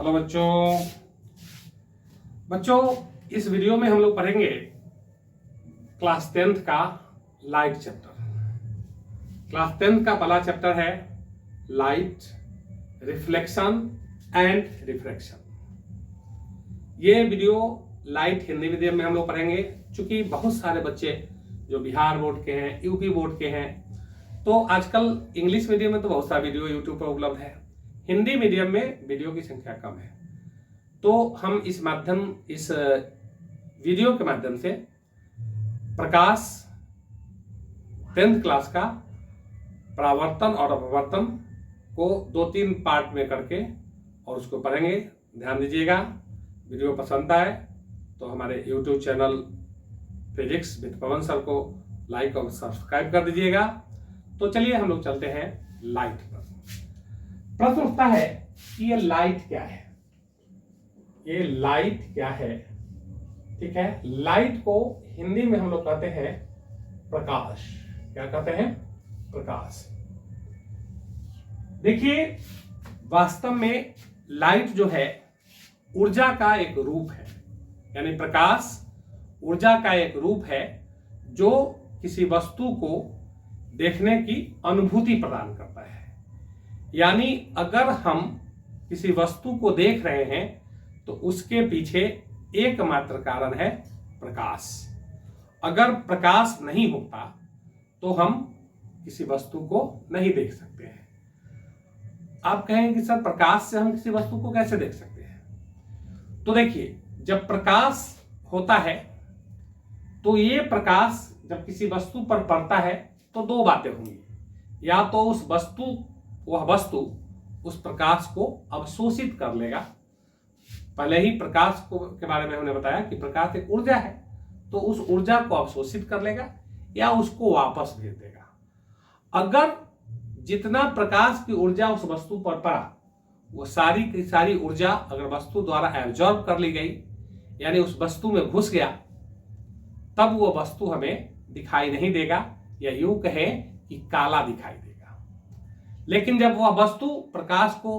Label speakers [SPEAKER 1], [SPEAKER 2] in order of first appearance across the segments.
[SPEAKER 1] Hello बच्चों इस video में हम लोग पढ़ेंगे क्लास 10th का लाइट चैप्टर। क्लास 10th का पहला चैप्टर है लाइट, रिफ्लेक्शन एंड रिफ्रैक्शन। ये वीडियो लाइट हिंदी मीडियम में हम लोग पढ़ेंगे। चूंकि बहुत सारे बच्चे जो बिहार बोर्ड के हैं, यूपी बोर्ड के हैं, तो आजकल इंग्लिश मीडियम में तो बहुत सारा वीडियो यूट्यूब पर उपलब्ध है, हिंदी मीडियम में वीडियो की संख्या कम है। तो हम इस वीडियो के माध्यम से प्रकाश 10th क्लास का परावर्तन और अपवर्तन को 2-3 पार्ट में करके और उसको पढ़ेंगे। ध्यान दीजिएगा, वीडियो पसंद आए तो हमारे YouTube channel physics with Pawan sir को लाइक और सब्सक्राइब कर दीजिएगा। तो चलिए हम लोग चलते हैं लाइट पर। प्रश्न उठता है कि ये लाइट क्या है, ये लाइट क्या है। ठीक है, लाइट को हिंदी में हम लोग कहते हैं प्रकाश। क्या कहते हैं? प्रकाश। देखिए, वास्तव में लाइट जो है ऊर्जा का एक रूप है, यानी प्रकाश ऊर्जा का एक रूप है जो किसी वस्तु को देखने की अनुभूति प्रदान करता है। यानी अगर हम किसी वस्तु को देख रहे हैं तो उसके पीछे एकमात्र कारण है प्रकाश। अगर प्रकाश नहीं होता तो हम किसी वस्तु को नहीं देख सकते हैं। आप कहेंगे कि सर प्रकाश से हम किसी वस्तु को कैसे देख सकते हैं? तो देखिए, जब प्रकाश होता है तो ये प्रकाश जब किसी वस्तु पर पड़ता है तो दो बातें होंगी। या तो वह वस्तु उस प्रकाश को अवशोषित कर लेगा। पहले ही प्रकाश के बारे में हमने बताया कि प्रकाश एक ऊर्जा है, तो उस ऊर्जा को अवशोषित कर लेगा या उसको वापस भेज देगा। अगर जितना प्रकाश की ऊर्जा उस वस्तु पर पड़ा वो सारी की सारी ऊर्जा अगर वस्तु द्वारा एब्जॉर्ब कर ली गई, यानी उस वस्तु में घुस गया, तब वो वस्तु हमें दिखाई नहीं देगा, या यूं कहें कि काला दिखाई देगा। लेकिन जब वह वस्तु प्रकाश को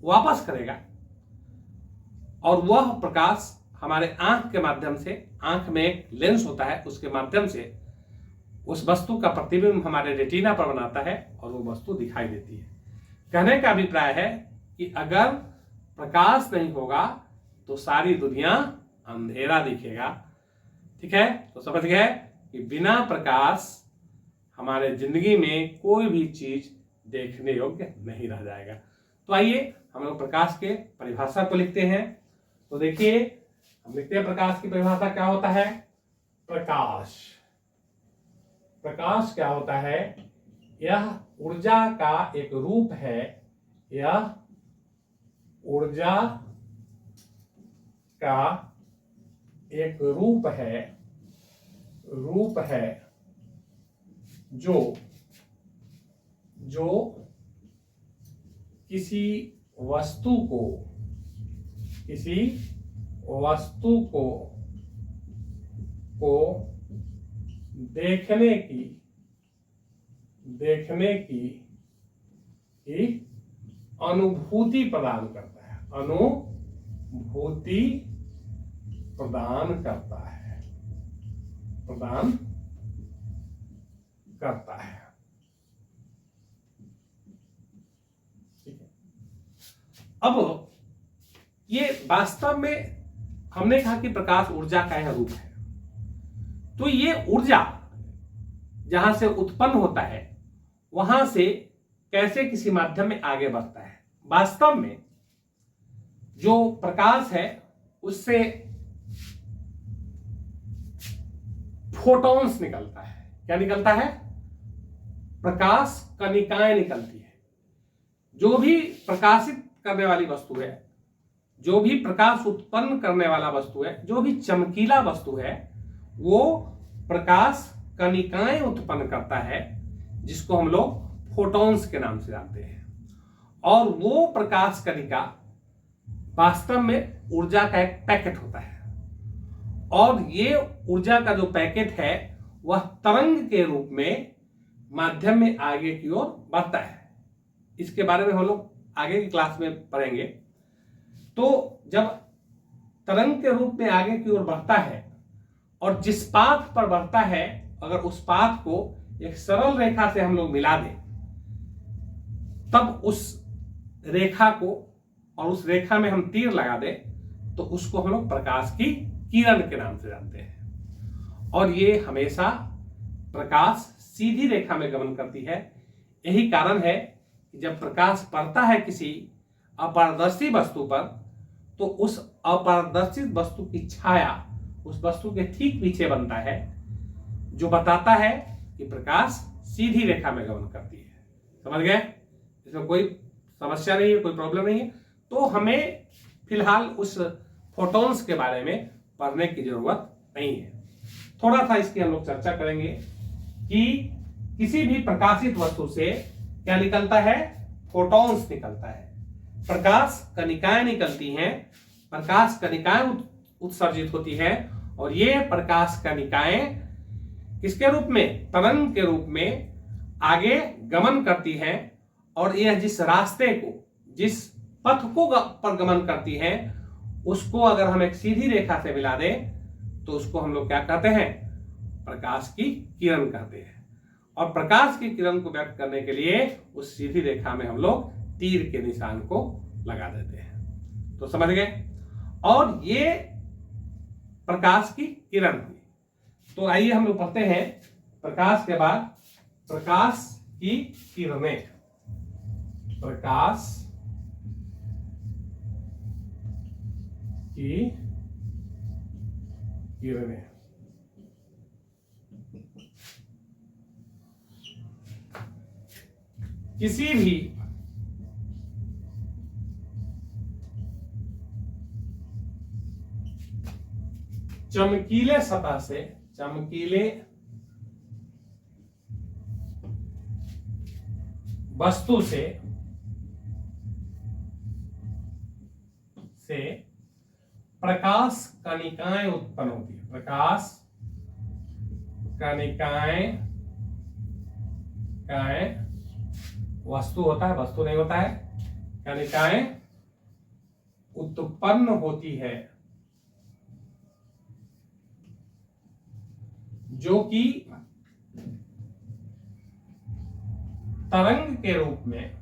[SPEAKER 1] वापस करेगा और वह प्रकाश हमारे आंख के माध्यम से, आंख में एक लेंस होता है, उसके माध्यम से उस वस्तु का प्रतिबिंब हमारे रेटिना पर बनाता है और वो वस्तु दिखाई देती है। कहने का अभिप्राय है कि अगर प्रकाश नहीं होगा तो सारी दुनिया अंधेरा दिखेगा। ठीक है, तो समझ गए कि बिना प्रकाश हमारे जिंदगी में कोई भी चीज देखने योग्य नहीं रह जाएगा। तो आइए हम लोग प्रकाश के परिभाषा को लिखते हैं। तो देखिए, हम लिखते हैं प्रकाश की परिभाषा क्या होता है। प्रकाश क्या होता है? यह ऊर्जा का एक रूप है, यह ऊर्जा का एक रूप है जो किसी वस्तु को देखने की अनुभूति प्रदान करता है, प्रदान करता है। ठीक है, अब ये वास्तव में हमने कहा कि प्रकाश ऊर्जा का यह रूप है। तो ये ऊर्जा जहां से उत्पन्न होता है वहां से कैसे किसी माध्यम में आगे बढ़ता है। वास्तव में जो प्रकाश है उससे फोटॉन्स निकलता है। क्या निकलता है? प्रकाश कणिकाएं निकलती है। जो भी प्रकाशित करने वाली वस्तु है, जो भी प्रकाश उत्पन्न करने वाला वस्तु है, जो भी चमकीला वस्तु है, वो प्रकाश कणिकाएं उत्पन्न करता है, जिसको हम लोग फोटॉन्स के नाम से जानते हैं। और वो प्रकाश कणिका वास्तव में ऊर्जा का एक पैकेट होता है, और ये ऊर्जा का जो पैकेट है वह तरंग के रूप में माध्यम में आगे की ओर बढ़ता है। इसके बारे में हम लोग आगे की क्लास में पढ़ेंगे। तो जब तरंग के रूप में आगे की ओर बढ़ता है और जिस पाथ पर बढ़ता है, अगर उस पाथ को एक सरल रेखा से हम लोग मिला दें, तब उस रेखा को और उस रेखा में हम तीर लगा दें, तो उसको हम लोग प्रकाश की किरण के नाम से जानते हैं। और ये हमेशा प्रकाश सीधी रेखा में गमन करती है। यही कारण है कि जब प्रकाश पड़ता है किसी अपारदर्शी वस्तु पर, तो उस अपारदर्शी वस्तु की छाया उस वस्तु के ठीक पीछे बनता है, जो बताता है कि प्रकाश सीधी रेखा में गमन करती है। समझ गए? इसमें कोई समस्या नहीं है, कोई प्रॉब्लम नहीं है। तो हमें फिलहाल उस फोटॉन्स के बारे में पढ़ने की जरूरत नहीं है। थोड़ा सा इसकी हम लोग चर्चा करेंगे कि किसी भी प्रकाशित वस्तु से क्या निकलता है? फोटॉन्स निकलता है। प्रकाश कणिकाएं निकलती हैं, प्रकाश कणिकाएं उत्सर्जित होती है, और ये प्रकाश कणिकाएं किसके रूप में? तरंग के रूप में आगे गमन करती हैं। और यह जिस रास्ते को, जिस पथ को पर गमन करती हैं, उसको अगर हम एक सीधी रेखा से मिला दें, तो उसको हम लोग क्या कहते हैं? प्रकाश की किरण कहते हैं। और प्रकाश की किरण को व्यक्त करने के लिए उस सीधी रेखा में हम लोग तीर के निशान को लगा देते हैं। तो समझ गए? और ये प्रकाश की किरण हुई। तो आइए हम लोग पढ़ते हैं प्रकाश के बाद प्रकाश की किरणें। प्रकाश की किरणें। किसी भी चमकीले सतह से, चमकीले वस्तु से प्रकाश कणिकाएं उत्पन्न होती है। प्रकाश कणिकाएं, वस्तु होता है, वस्तु नहीं होता है, कणिकाएं उत्पन्न होती है, जो कि तरंग के रूप में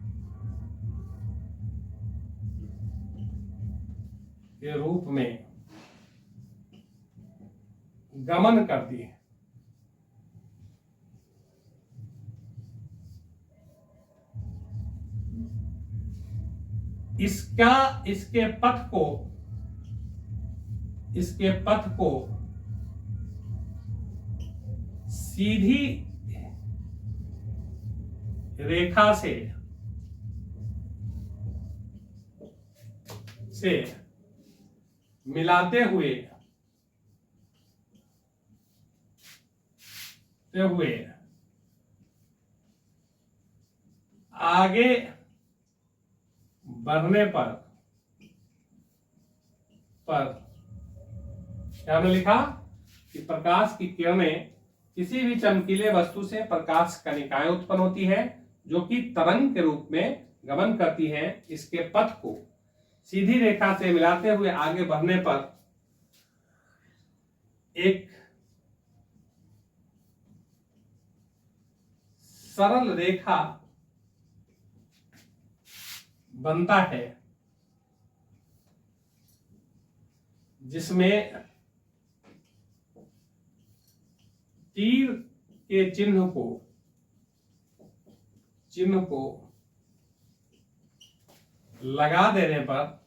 [SPEAKER 1] गमन करती है। इसके पथ को सीधी रेखा से मिलाते हुए आगे बढ़ने पर क्या हमने लिखा कि प्रकाश की किरणें किसी भी चमकीले वस्तु से प्रकाश कणिकाएं उत्पन्न होती है, जो कि तरंग के रूप में गमन करती हैं। इसके पथ को सीधी रेखा से मिलाते हुए आगे बढ़ने पर एक सरल रेखा बनता है, जिसमें तीर के चिन्ह को लगा देने पर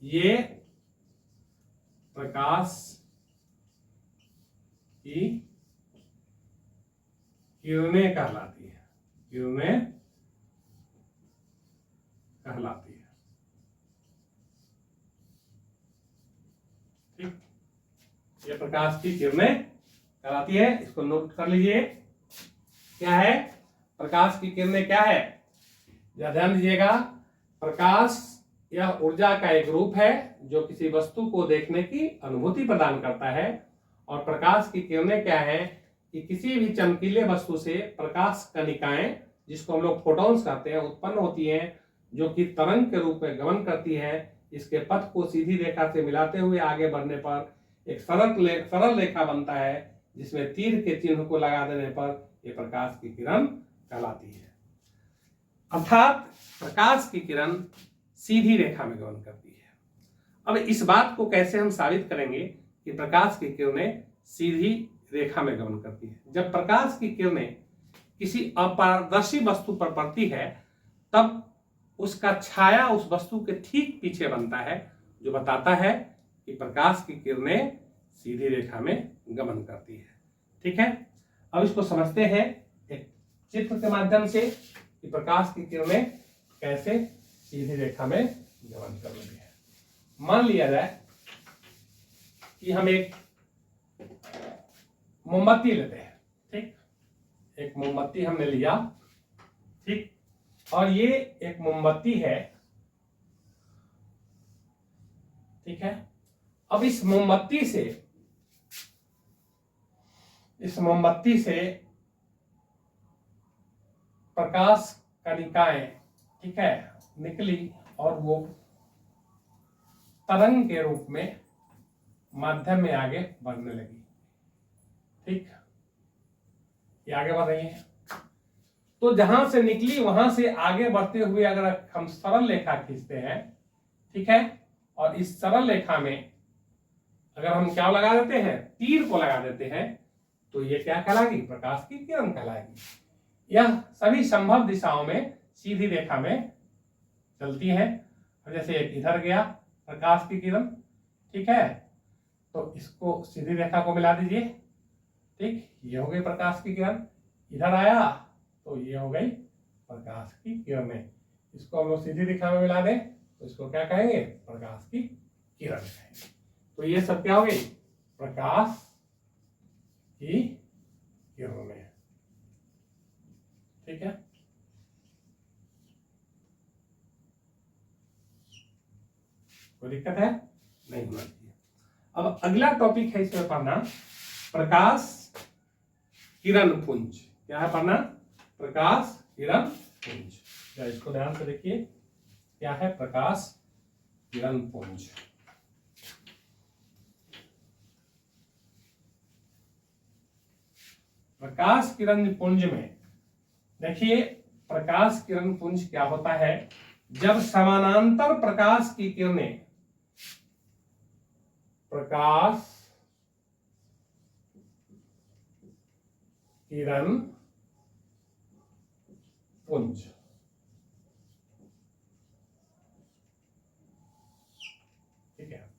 [SPEAKER 1] ये प्रकाश की किरणें कहलाती है। ठीक, ये प्रकाश की किरणें कहलाती है। इसको नोट कर लीजिए। क्या है प्रकाश की किरणें? क्या है? ध्यान दीजिएगा। प्रकाश यह ऊर्जा का एक रूप है जो किसी वस्तु को देखने की अनुभूति प्रदान करता है। और प्रकाश की किरणें क्या है कि किसी भी चमकीले वस्तु से प्रकाश कणिकाएं जिसको हम लोग फोटॉन्स कहते हैं, उत्पन्न होती हैं, जो कि तरंग के रूप में गमन करती है। इसके पथ को सीधी रेखा से मिलाते हुए आगे बढ़ने पर एक सरल रेखा बनता है, जिसमें तीर के चिन्ह को लगा देने पर यह प्रकाश की किरण कहलाती है। अर्थात प्रकाश की किरण सीधी रेखा में गमन करती है। अब इस बात को कैसे हम साबित करेंगे कि प्रकाश की किरणें सीधी रेखा में गमन करती है? जब प्रकाश की किरणें किसी अपारदर्शी वस्तु पर पड़ती है, तब उसका छाया उस वस्तु के ठीक पीछे बनता है, जो बताता है कि प्रकाश की किरणें सीधी रेखा में गमन करती है। ठीक है, अब इसको समझते हैं एक चित्र के माध्यम से कि प्रकाश की किरणें कैसे सीधी रेखा में गमन कर रही है। मान लिया जाए कि हम एक मोमबत्ती लेते हैं। ठीक, एक मोमबत्ती हमने लिया। ठीक, और ये एक मोमबत्ती है। ठीक है, अब इस मोमबत्ती से प्रकाश कणिकाएं, ठीक है, निकली और वो तरंग के रूप में माध्यम में आगे बढ़ने लगी। ठीक, ये आगे बढ़ रही है। तो जहां से निकली वहां से आगे बढ़ते हुए अगर हम सरल रेखा खींचते हैं, ठीक है, और इस सरल रेखा में अगर हम क्या लगा देते हैं, तीर को लगा देते हैं, तो ये क्या कहलाएगी? प्रकाश की किरण कहलाएगी। यह सभी संभव दिशाओं में सीधी रेखा में चलती है। और जैसे एक इधर गया प्रकाश की किरण, ठीक है, तो इसको सीधी रेखा को मिला दीजिए। ठीक, ये हो गई प्रकाश की किरण। इधर आया तो ये हो गई प्रकाश की किरणें। इसको हम लोग सीधी रेखा में मिला दें तो इसको क्या कहेंगे? प्रकाश की किरण कहेंगे। तो ये सब क्या हो गई? प्रकाश की किरणें। ठीक है, कोई दिक्कत है? नहीं होना चाहिए। अब अगला टॉपिक है इसमें पढ़ना प्रकाश किरण पुंज। क्या है पढ़ना? प्रकाश किरण पुंज। इसको ध्यान से देखिए, क्या है प्रकाश किरण पुंज। प्रकाश किरण पुंज में देखिए, प्रकाश किरण पुंज क्या होता है? जब समानांतर प्रकाश की किरणें, प्रकाश किरण पुंज, ठीक है,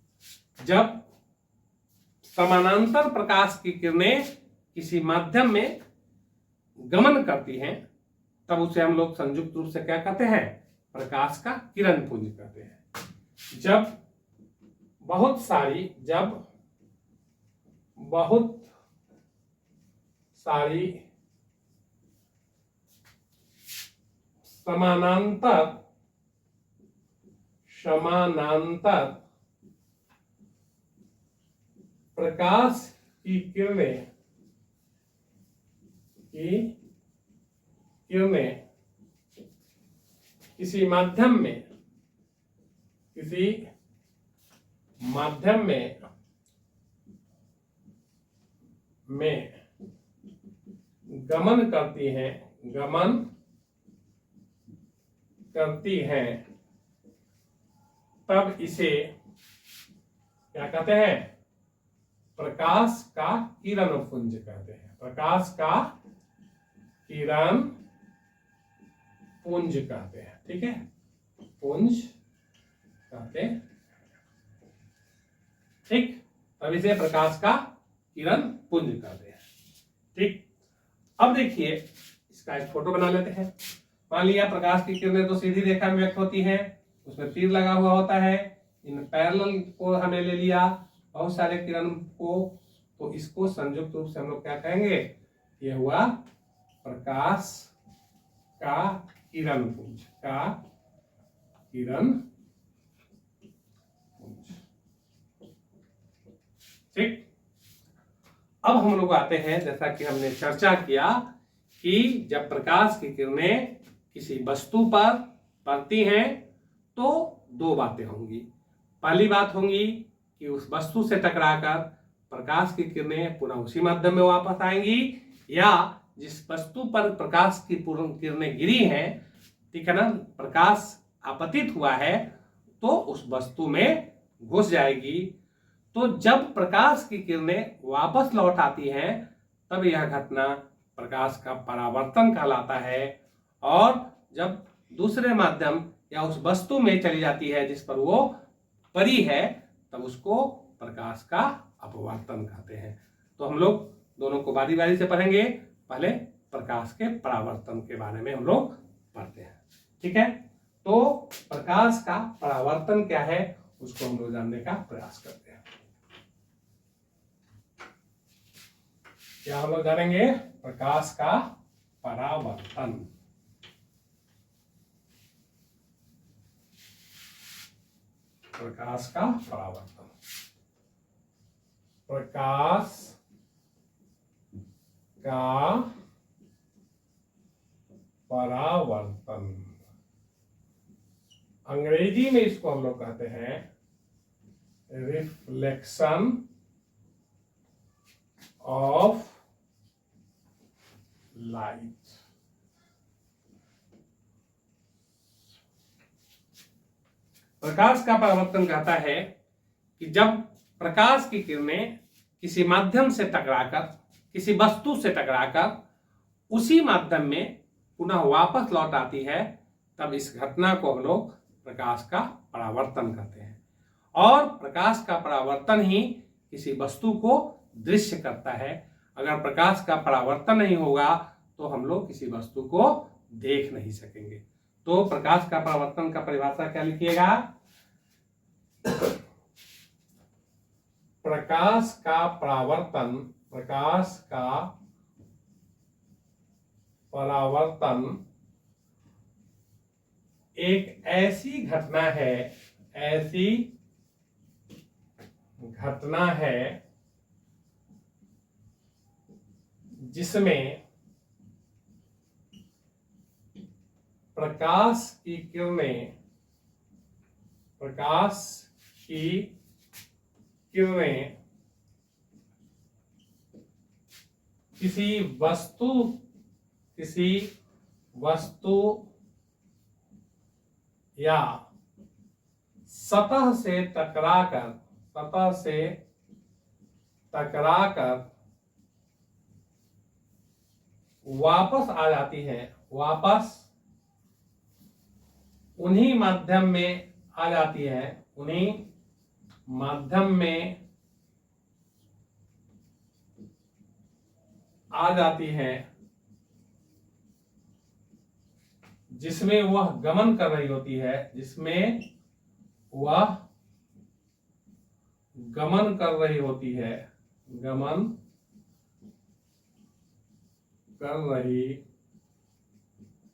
[SPEAKER 1] जब समानांतर प्रकाश की किरणें किसी माध्यम में गमन करती हैं, तब उसे हम लोग संयुक्त रूप से क्या कहते हैं? प्रकाश का किरण पुंज कहते हैं। जब बहुत सारी समानांतर प्रकाश की किरणें किसी माध्यम में गमन करती हैं, तब इसे क्या कहते हैं? प्रकाश का किरण पुंज कहते हैं। प्रकाश का किरण पुंज कहते हैं। ठीक है, पुंज कहते हैं। ठीक, तब इसे प्रकाश का किरण पुंज कहते हैं। ठीक, अब देखिए इसका एक फोटो बना लेते हैं। मान लिया प्रकाश की किरणें तो सीधी रेखा में व्यक्त होती हैं, उसमें तीर लगा हुआ होता है। इन पैरेलल को हमने ले लिया बहुत सारे किरण को, तो इसको संयुक्त रूप से हम लोग क्या कहेंगे? ये हुआ प्रकाश का किरण पुंज, ठीक। अब हम लोग आते हैं, जैसा कि हमने चर्चा किया कि जब प्रकाश की किरणें किसी वस्तु पर पड़ती हैं तो दो बातें होंगी। पहली बात होंगी कि उस वस्तु से टकराकर प्रकाश की किरणें पुनः उसी माध्यम में वापस आएंगी, या जिस वस्तु पर प्रकाश की पूर्ण किरणें गिरी हैं, ठीक है ना, प्रकाश आपतित हुआ है तो उस वस्तु में घुस जाएगी। तो जब प्रकाश की किरणें वापस लौट आती हैं तब यह घटना प्रकाश का परावर्तन कहलाता है, और जब दूसरे माध्यम या उस वस्तु में चली जाती है जिस पर वो पड़ी है तब उसको प्रकाश का अपवर्तन कहते हैं। तो हम लोग दोनों को बारी बारी से पढ़ेंगे। पहले प्रकाश के परावर्तन के बारे में हम लोग पढ़ते हैं, ठीक है। तो प्रकाश का परावर्तन क्या है उसको हम लोग जानने का प्रयास करते हैं। क्या हम लोग जानेंगे? प्रकाश का परावर्तन। प्रकाश का परावर्तन। प्रकाश का परावर्तन, अंग्रेजी में इसको हम लोग कहते हैं रिफ्लेक्शन ऑफ लाइट। प्रकाश का परावर्तन कहता है कि जब प्रकाश की किरणें किसी माध्यम से टकराकर, किसी वस्तु से टकराकर उसी माध्यम में पुनः वापस लौट आती है तब इस घटना को हम लोग प्रकाश का परावर्तन कहते हैं। और प्रकाश का परावर्तन ही किसी वस्तु को दृश्य करता है। अगर प्रकाश का परावर्तन नहीं होगा तो हम लोग किसी वस्तु को देख नहीं सकेंगे। तो प्रकाश का परावर्तन का परिभाषा क्या लिखिएगा? प्रकाश का परावर्तन, प्रकाश का परावर्तन एक ऐसी घटना है, ऐसी घटना है जिसमें प्रकाश की किरणें, प्रकाश की किरणें किसी वस्तु या सतह से टकराकर वापस आ जाती है, वापस उन्हीं माध्यम में आ जाती है, उन्हीं माध्यम में आ जाती है जिसमें वह गमन कर रही होती है, जिसमें वह गमन कर रही होती है, गमन कर रही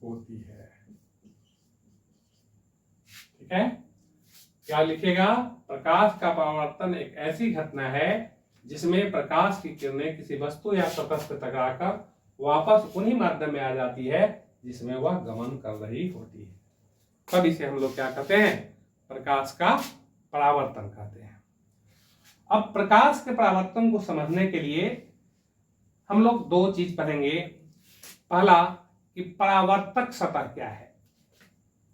[SPEAKER 1] होती है। ठीक है, क्या लिखेगा? प्रकाश का परावर्तन एक ऐसी घटना है जिसमें प्रकाश की किरणें किसी वस्तु या सतह से टकराकर वापस उन्हीं माध्यम में आ जाती है जिसमें वह गमन कर रही होती है। तब इसे हम लोग क्या कहते हैं? प्रकाश का परावर्तन कहते हैं। अब प्रकाश के परावर्तन को समझने के लिए हम लोग दो चीज पढ़ेंगे। पहला कि परावर्तक सतह क्या है,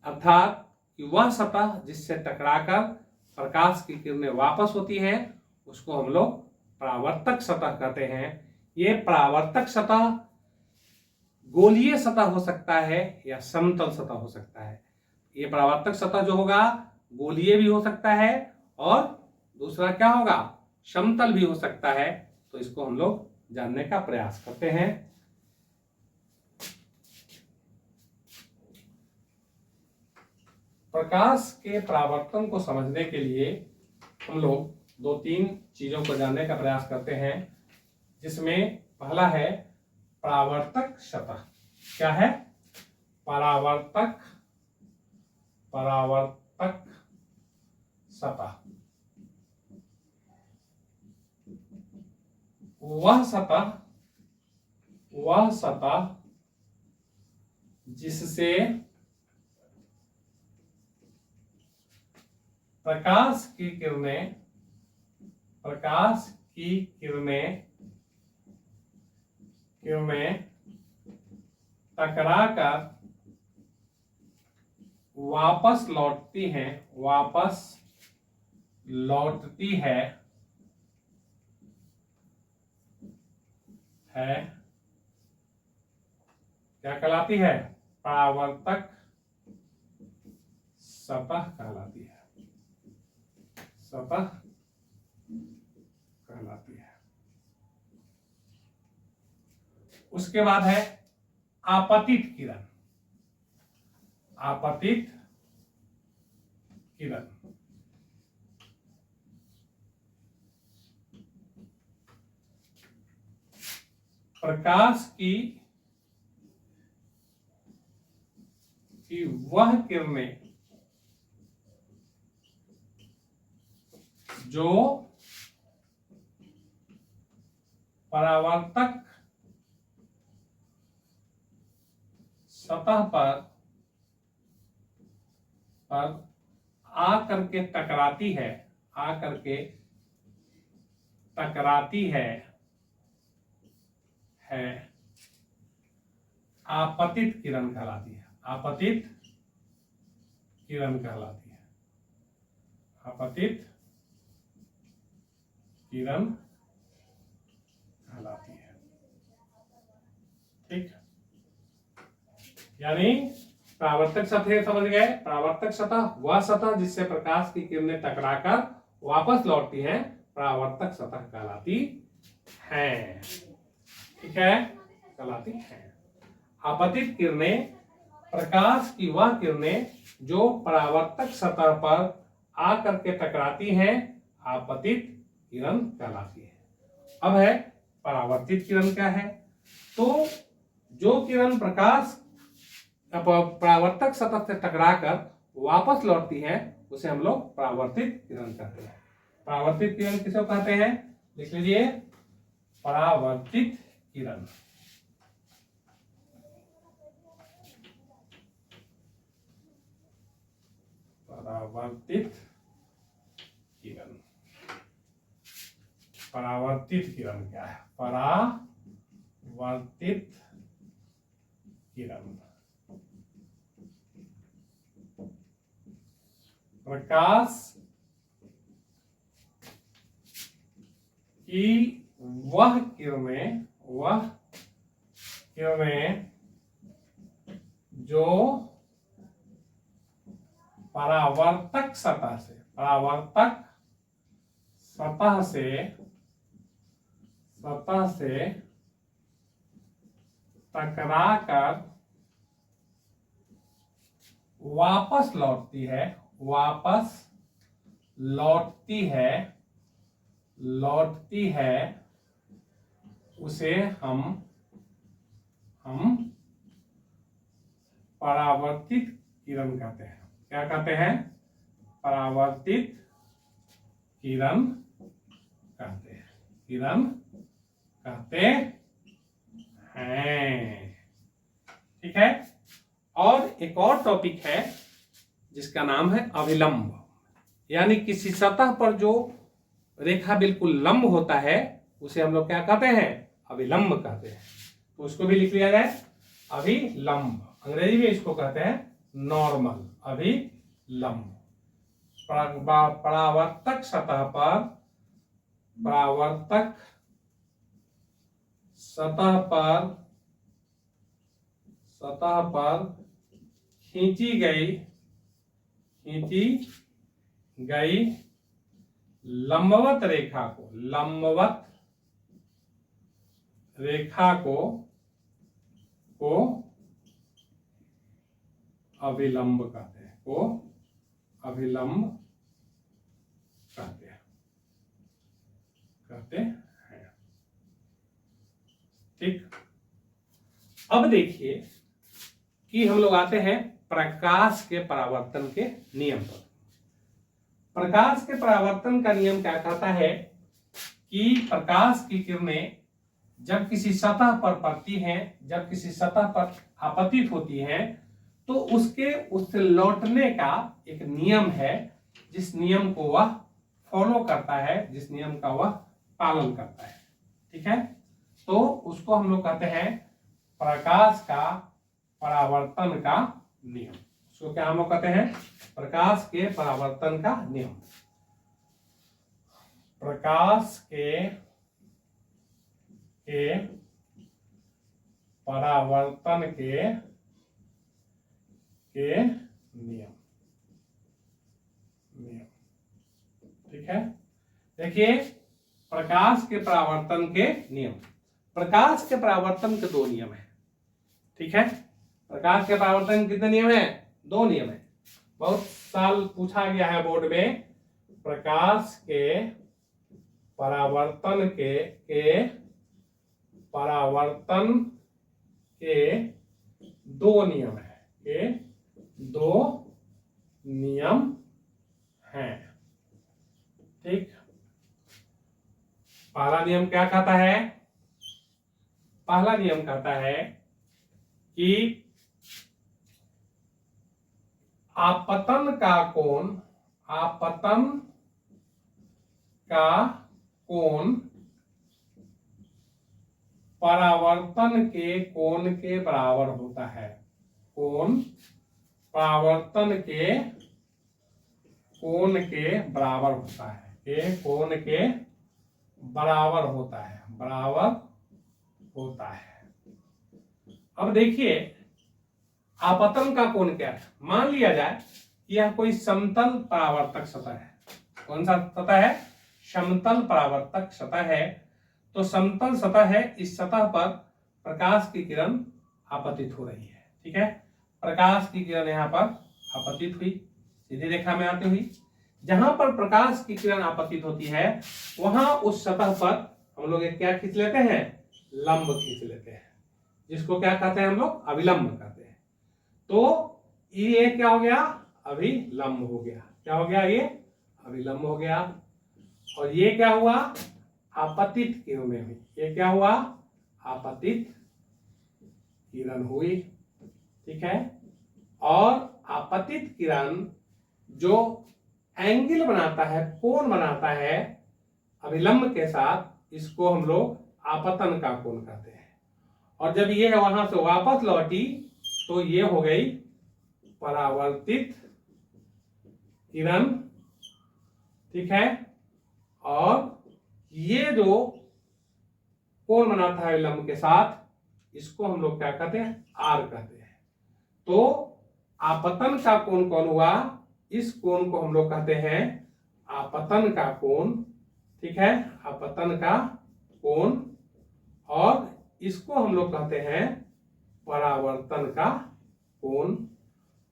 [SPEAKER 1] अर्थात कि वह सतह जिससे टकराकर प्रकाश की किरणें वापस होती हैं उसको हम लोग परावर्तक सतह कहते हैं। ये परावर्तक सतह गोलीय सतह हो सकता है या समतल सतह हो सकता है। ये परावर्तक सतह जो होगा गोलीय भी हो सकता है और दूसरा क्या होगा, समतल भी हो सकता है। तो इसको हम लोग जानने का प्रयास करते हैं। प्रकाश के परावर्तन को समझने के लिए हम लोग दो तीन चीजों को जानने का प्रयास करते हैं, जिसमें पहला है परावर्तक सतह। क्या है? परावर्तक सतह। वह सतह जिससे प्रकाश की किरणें टकराकर वापस लौटती है क्या कहलाती है? परावर्तक सतह कहलाती है। उसके बाद है आपतित किरण। प्रकाश की वह किरणें जो परावर्तक सतह पर आकर के टकराती है आपतित किरण कहलाती है। आपतित किरण कहलाती है। ठीक, यानी परावर्तक सतह समझ गए। परावर्तक सतह वह सतह जिससे प्रकाश की किरणें टकराकर वापस लौटती हैं, परावर्तक सतह कहलाती है। ठीक है, कहलाती है। आपतित किरणें प्रकाश की वह किरणें जो परावर्तक सतह पर आकर के टकराती हैं, आपतित किरण कहलाती है। अब है परावर्तित किरण क्या है? तो जो किरण प्रकाश परावर्तक सतह से टकराकर वापस लौटती है उसे हम लोग परावर्तित किरण कहते हैं। परावर्तित किरण किसे कहते हैं? लिख लीजिए, परावर्तित किरण। परावर्तित किरण क्या है? परावर्तित किरण प्रकाश की वह किरणें जो परावर्तक सतह से टकराकर वापस लौटती है उसे हम परावर्तित किरण कहते हैं। क्या कहते हैं? परावर्तित किरण कहते हैं। ठीक है, और एक और टॉपिक है जिसका नाम है अभिलंब। यानी किसी सतह पर जो रेखा बिल्कुल लंब होता है उसे हम लोग क्या कहते हैं? अभिलंब कहते हैं। तो उसको भी लिख लिया जाए, अभिलंब। अंग्रेजी में इसको कहते हैं नॉर्मल, अभिलंब। परावर्तक सतह पर खींची गई लंबवत रेखा को अभिलंब कहते हैं। अभिलंब कहते हैं। ठीक, अब देखिए कि हम लोग आते हैं प्रकाश के परावर्तन के नियम पर। प्रकाश के परावर्तन का नियम क्या कहता है कि प्रकाश की किरणें जब किसी सतह पर पड़ती हैं, जब किसी सतह पर आपतित होती हैं तो उससे लौटने का एक नियम है, जिस नियम को वह फॉलो करता है, जिस नियम का वह पालन करता है। ठीक है, तो उसको हम लोग कहते हैं प्रकाश का परावर्तन का नियम। उसको क्या हम लोग कहते हैं? प्रकाश के परावर्तन का नियम। प्रकाश के परावर्तन के नियम। ठीक है, देखिए प्रकाश के परावर्तन के नियम। प्रकाश के परावर्तन के दो नियम है। ठीक है, प्रकाश के परावर्तन कितने नियम है? दो नियम है। बहुत साल पूछा गया है बोर्ड में, प्रकाश के परावर्तन के दो नियम है, दो नियम हैं। ठीक, पहला नियम क्या कहता है? पहला नियम कहता है कि आपतन का कोण परावर्तन के कोण के बराबर होता है। कोण परावर्तन के कोण के बराबर होता है, कोण के बराबर होता है, बराबर होता है। अब देखिए आपतन का कोण क्या है? मान लिया जाए कि यह कोई समतल परावर्तक सतह है। कौन सा सतह है? समतल परावर्तक सतह है। तो समतल सतह है, इस सतह पर प्रकाश की किरण आपतित हो रही है। ठीक है, प्रकाश की किरण यहाँ पर आपतित हुई, सीधी रेखा में आती हुई। जहां पर प्रकाश की किरण आपतित होती है वहां उस सतह पर हम लोग क्या खींच लेते हैं? लंब खींच लेते हैं, जिसको क्या कहते हैं हम लोग? अभिलंब कहते हैं। तो ये क्या हो गया? अभिलंब हो गया। क्या हो गया? ये अभिलंब हो गया। और ये क्या हुआ? आपतित किरणें हुई। ये क्या हुआ? आपतित किरण हुई। ठीक है, और आपतित किरण जो एंगल बनाता है, कोण बनाता है अभिलंब के साथ, इसको हम लोग आपतन का कोण कहते हैं। और जब ये वहां से वापस लौटी तो ये हो गई परावर्तित किरण। ठीक है, और ये जो कोण बनाता है अभिलंब के साथ, इसको हम लोग क्या कहते हैं? आर कहते हैं। तो आपतन का कोण कौन हुआ? इस कोण को हम लोग कहते हैं आपतन का कोण। ठीक है, आपतन का कोण। और इसको हम लोग कहते हैं परावर्तन का कोण।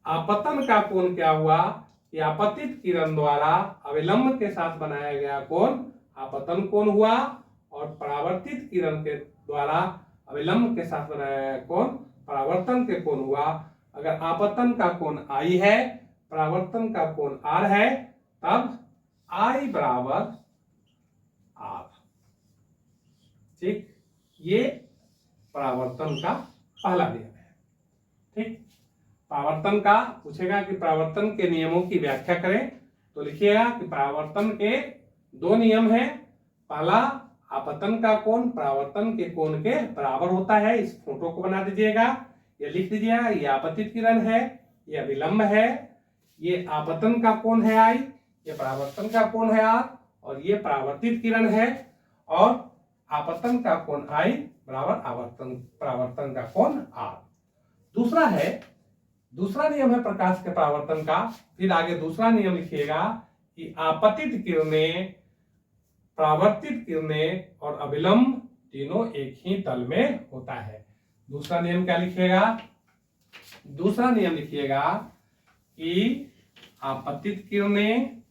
[SPEAKER 1] आपतन का कोण क्या हुआ? कि आपतित किरण द्वारा अभिलंब के साथ बनाया गया कोण आपतन कोण हुआ, और परावर्तित किरण के द्वारा अभिलंब के साथ बनाया गया कोण परावर्तन के कोण हुआ। अगर आपतन का कोण आई है, परावर्तन का कोण आर है, तब आई बराबर आर। ठीक, ये परावर्तन का पहला नियम है। ठीक, परावर्तन का पूछेगा कि परावर्तन के नियमों की व्याख्या करें, तो लिखिएगा कि परावर्तन के दो नियम हैं। पहला, आपतन का कोण परावर्तन के कोण के बराबर होता है। इस फोटो को बना दीजिएगा, ये लिख दीजिएगा, ये आपतित किरण है, ये अभिलंब है, ये आपतन का कोण है आई, ये परावर्तन का कोण है आर, और ये परावर्तित किरण है। और आपतन का कोण आई बराबर परावर्तन का कोण आर। दूसरा नियम है प्रकाश के परावर्तन का। फिर आगे दूसरा नियम लिखिएगा कि आपतित किरणें, परावर्तित किरणें और अभिलंब तीनों एक ही तल में होता है। दूसरा नियम क्या लिखिएगा? दूसरा नियम लिखिएगा कि आपतित किरणें,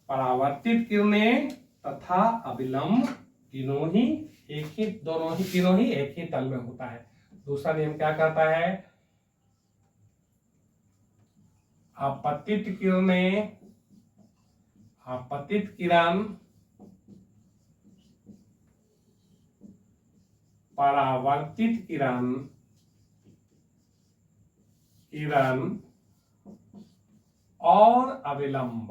[SPEAKER 1] परावर्तित किरणें तथा अभिलंब तीनों ही एक ही तल में होता है। दूसरा नियम क्या कहता है? आपतित किरण, परावर्तित किरण किरण और अविलंब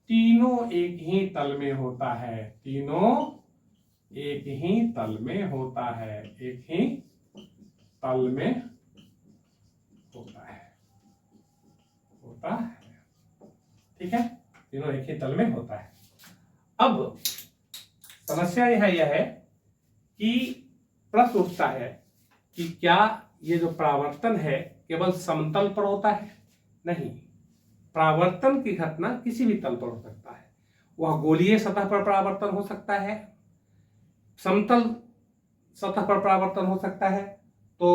[SPEAKER 1] तीनों एक ही तल में होता है। तीनों एक ही तल में होता है। एक ही तल में होता है। ठीक है, तीनों एक ही तल में होता है। अब समस्या यह है कि प्रश्न उठता है कि क्या ये जो परावर्तन है केवल समतल पर होता है? नहीं, परावर्तन की घटना किसी भी तल पर हो सकता है। वह गोलीय सतह पर परावर्तन हो सकता है, समतल सतह पर परावर्तन हो सकता है। तो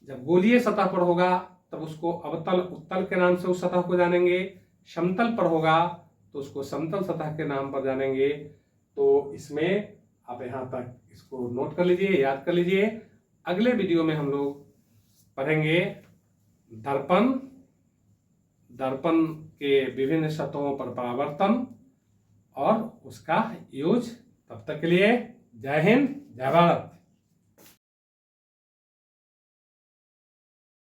[SPEAKER 1] जब गोलीय सतह पर होगा तब उसको अवतल उत्तल के नाम से उस सतह को जानेंगे, समतल पर होगा तो उसको समतल सतह के नाम पर जानेंगे। तो इसमें आप यहाँ तक इसको नोट कर लीजिए, याद कर लीजिए। अगले वीडियो में हम लोग पढ़ेंगे दर्पण के विभिन्न सतहों पर परावर्तन और उसका यूज। तब तक के लिए जय हिंद, जय भारत।